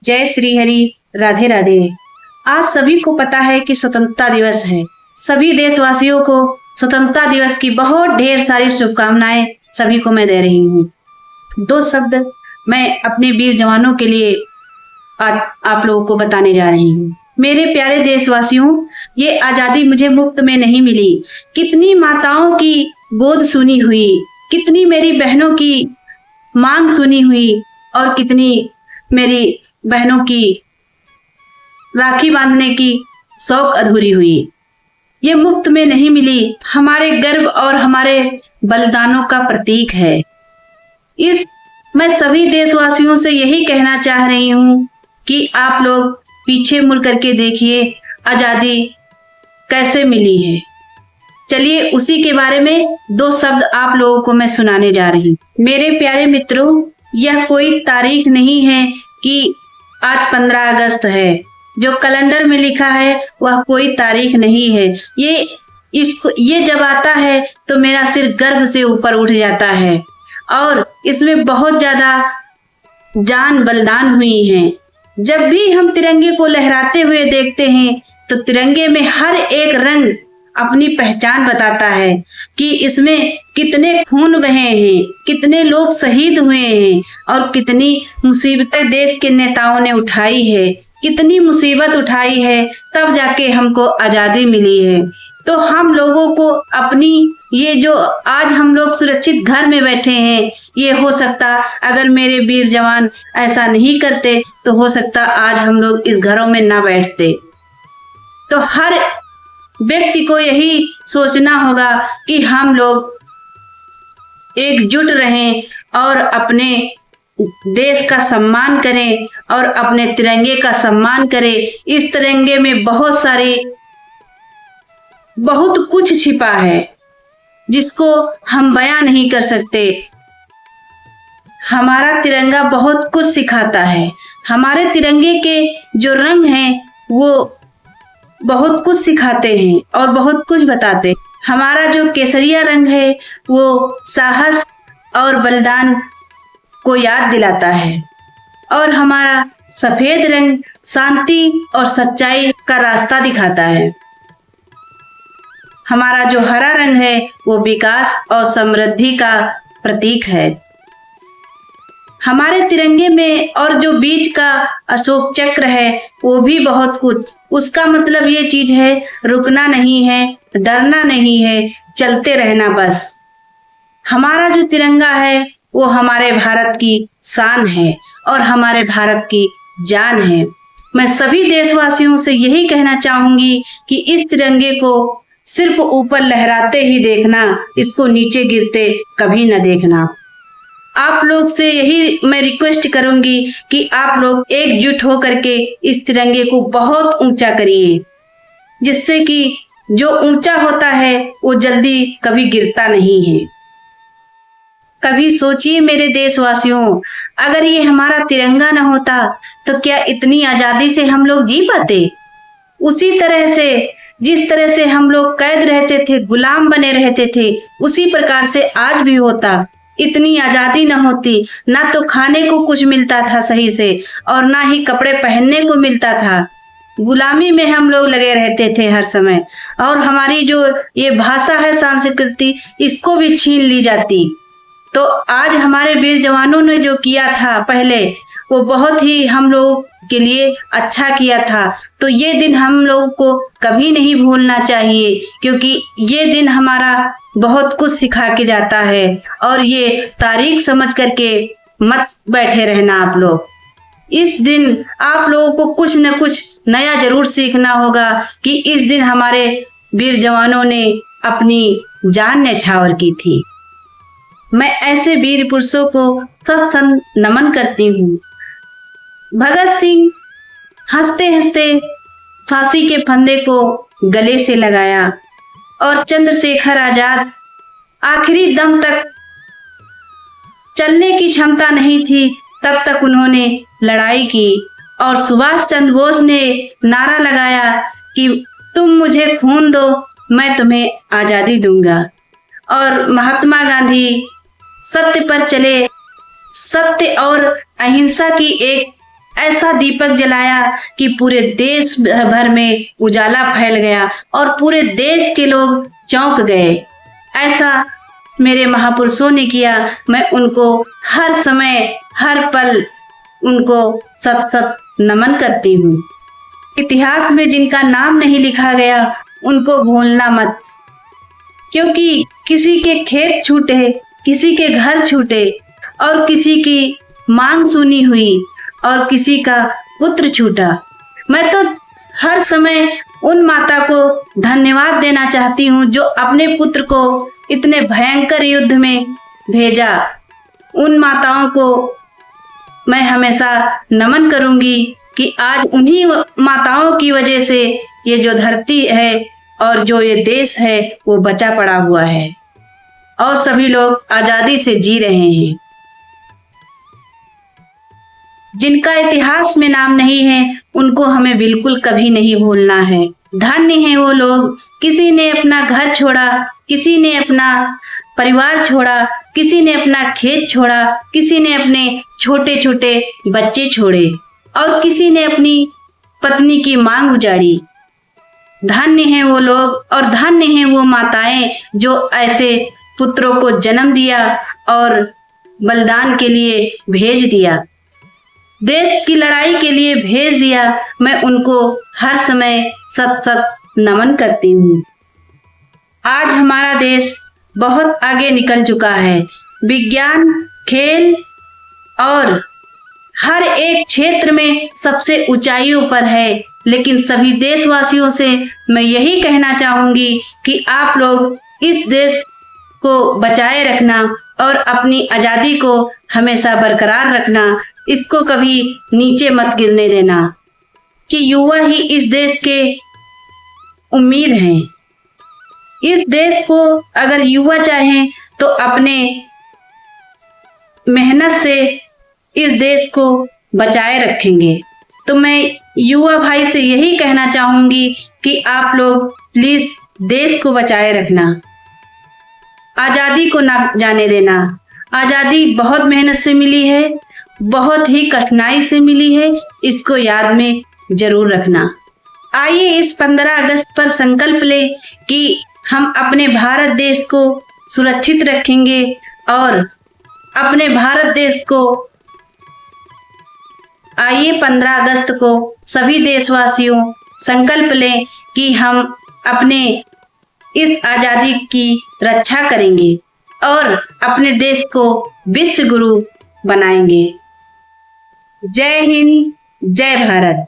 जय श्री हरि, राधे राधे। आज सभी को पता है कि स्वतंत्रता दिवस है। सभी देशवासियों को स्वतंत्रता दिवस की बहुत ढेर सारी शुभकामनाएं सभी को मैं दे रही हूँ। दो शब्द मैं अपने वीर जवानों के लिए आज आप लोगों को बताने जा रही हूँ। मेरे प्यारे देशवासियों, ये आजादी मुझे मुफ्त में नहीं मिली। कितनी माताओं की गोद सुनी हुई, कितनी मेरी बहनों की मांग सुनी हुई और कितनी मेरी बहनों की राखी बांधने की शौक अधूरी हुई। ये मुफ्त में नहीं मिली, हमारे गर्व और हमारे बलिदानों का प्रतीक है। मैं सभी देशवासियों से यही कहना चाह रही हूँ कि आप लोग पीछे मुड़ करके देखिए आजादी कैसे मिली है। चलिए उसी के बारे में दो शब्द आप लोगों को मैं सुनाने जा रही हूँ। मेरे प्यारे मित्रों, यह कोई तारीख नहीं है कि आज 15 अगस्त है। जो कैलेंडर में लिखा है वह कोई तारीख नहीं है। ये जब आता है तो मेरा सिर गर्व से ऊपर उठ जाता है और इसमें बहुत ज्यादा जान बलिदान हुई है। जब भी हम तिरंगे को लहराते हुए देखते हैं तो तिरंगे में हर एक रंग अपनी पहचान बताता है कि इसमें कितने खून बहे हैं, कितने लोग शहीद हुए हैं और कितनी मुसीबतें देश के नेताओं ने उठाई है, कितनी मुसीबत उठाई है, तब जाके हमको आजादी मिली है। तो हम लोगों को अपनी ये जो आज हम लोग सुरक्षित घर में बैठे हैं, ये हो सकता अगर मेरे वीर जवान ऐसा नहीं करते तो हो सकता आज हम लोग इस घरों में ना बैठते। तो हर व्यक्ति को यही सोचना होगा कि हम लोग एकजुट रहें और अपने देश का सम्मान करें और अपने तिरंगे का सम्मान करें। इस तिरंगे में बहुत कुछ छिपा है जिसको हम बयां नहीं कर सकते। हमारा तिरंगा बहुत कुछ सिखाता है। हमारे तिरंगे के जो रंग हैं वो बहुत कुछ सिखाते हैं और बहुत कुछ बताते हैं। हमारा जो केसरिया रंग है वो साहस और बलिदान को याद दिलाता है और हमारा सफेद रंग शांति और सच्चाई का रास्ता दिखाता है। हमारा जो हरा रंग है वो विकास और समृद्धि का प्रतीक है। हमारे तिरंगे में और जो बीच का अशोक चक्र है वो भी बहुत कुछ, उसका मतलब ये चीज है रुकना नहीं है, डरना नहीं है, चलते रहना बस। हमारा जो तिरंगा है वो हमारे भारत की शान है और हमारे भारत की जान है। मैं सभी देशवासियों से यही कहना चाहूंगी कि इस तिरंगे को सिर्फ ऊपर लहराते ही देखना, इसको नीचे गिरते कभी न देखना। आप लोग से यही मैं रिक्वेस्ट करूंगी कि आप लोग एकजुट होकर के इस तिरंगे को बहुत ऊंचा करिए, जिससे कि जो ऊंचा होता है वो जल्दी कभी गिरता नहीं है। कभी सोचिए मेरे देशवासियों, अगर ये हमारा तिरंगा न होता तो क्या इतनी आजादी से हम लोग जी पाते? उसी तरह से जिस तरह से हम लोग कैद रहते थे, गुलाम बने रहते थे, उसी प्रकार से आज भी होता। इतनी आजादी न होती, ना तो खाने को कुछ मिलता था सही से और ना ही कपड़े पहनने को मिलता था। गुलामी में हम लोग लगे रहते थे हर समय और हमारी जो ये भाषा है, संस्कृति, इसको भी छीन ली जाती। तो आज हमारे वीर जवानों ने जो किया था पहले, वो बहुत ही हम लोग के लिए अच्छा किया था। तो ये दिन हम लोगों को कभी नहीं भूलना चाहिए, क्योंकि ये दिन हमारा बहुत कुछ सिखा के जाता है और ये तारीख समझ करके मत बैठे रहना आप लोग। इस दिन आप लोगों को कुछ न कुछ नया जरूर सीखना होगा कि इस दिन हमारे वीर जवानों ने अपनी जान न्यौछावर की थी। मैं ऐसे वीर पुरुषों को सत नमन करती हूँ। भगत सिंह हंसते हंसते फांसी के फंदे को गले से लगाया और चंद्रशेखर आजाद आखिरी दम तक चलने की क्षमता नहीं थी, तब तक उन्होंने लड़ाई की और सुभाष चंद्र बोस ने नारा लगाया कि तुम मुझे खून दो, मैं तुम्हें आजादी दूंगा। और महात्मा गांधी सत्य पर चले, सत्य और अहिंसा की एक ऐसा दीपक जलाया कि पूरे देश भर में उजाला फैल गया और पूरे देश के लोग चौंक गए। ऐसा मेरे महापुरुषों ने किया। मैं उनको हर समय हर पल उनको सत सत नमन करती हूँ। इतिहास में जिनका नाम नहीं लिखा गया उनको भूलना मत, क्योंकि किसी के खेत छूटे, किसी के घर छूटे और किसी की मांग सुनी हुई और किसी का पुत्र छूटा। मैं तो हर समय उन माता को धन्यवाद देना चाहती हूँ जो अपने पुत्र को इतने भयंकर युद्ध में भेजा। उन माताओं को मैं हमेशा नमन करूंगी कि आज उन्हीं माताओं की वजह से ये जो धरती है और जो ये देश है वो बचा पड़ा हुआ है और सभी लोग आजादी से जी रहे हैं। जिनका इतिहास में नाम नहीं है उनको हमें बिल्कुल कभी नहीं भूलना है। धन्य हैं वो लोग, किसी ने अपना घर छोड़ा, किसी ने अपना परिवार छोड़ा, किसी ने अपना खेत छोड़ा, किसी ने अपने छोटे छोटे बच्चे छोड़े और किसी ने अपनी पत्नी की मांग उजाड़ी। धन्य हैं वो लोग और धन्य हैं वो माताएं जो ऐसे पुत्रों को जन्म दिया और बलिदान के लिए भेज दिया, देश की लड़ाई के लिए भेज दिया। मैं उनको हर समय सत सत नमन करती हूँ। आज हमारा देश बहुत आगे निकल चुका है। विज्ञान, खेल और हर एक क्षेत्र में सबसे ऊंचाइयों पर है, लेकिन सभी देशवासियों से मैं यही कहना चाहूंगी कि आप लोग इस देश को बचाए रखना और अपनी आजादी को हमेशा बरकरार रखना। इसको कभी नीचे मत गिरने देना कि युवा ही इस देश के उम्मीद हैं। इस देश को अगर युवा चाहें तो अपने मेहनत से इस देश को बचाए रखेंगे। तो मैं युवा भाई से यही कहना चाहूंगी कि आप लोग प्लीज देश को बचाए रखना, आजादी को ना जाने देना। आजादी बहुत मेहनत से मिली है, बहुत ही कठिनाई से मिली है, इसको याद में जरूर रखना। आइए इस 15 अगस्त पर संकल्प ले कि हम अपने भारत देश को सुरक्षित रखेंगे और अपने भारत देश को आइए 15 अगस्त को सभी देशवासियों संकल्प लें कि हम अपने इस आजादी की रक्षा करेंगे और अपने देश को विश्व गुरु बनाएंगे। जय हिंद, जय भारत।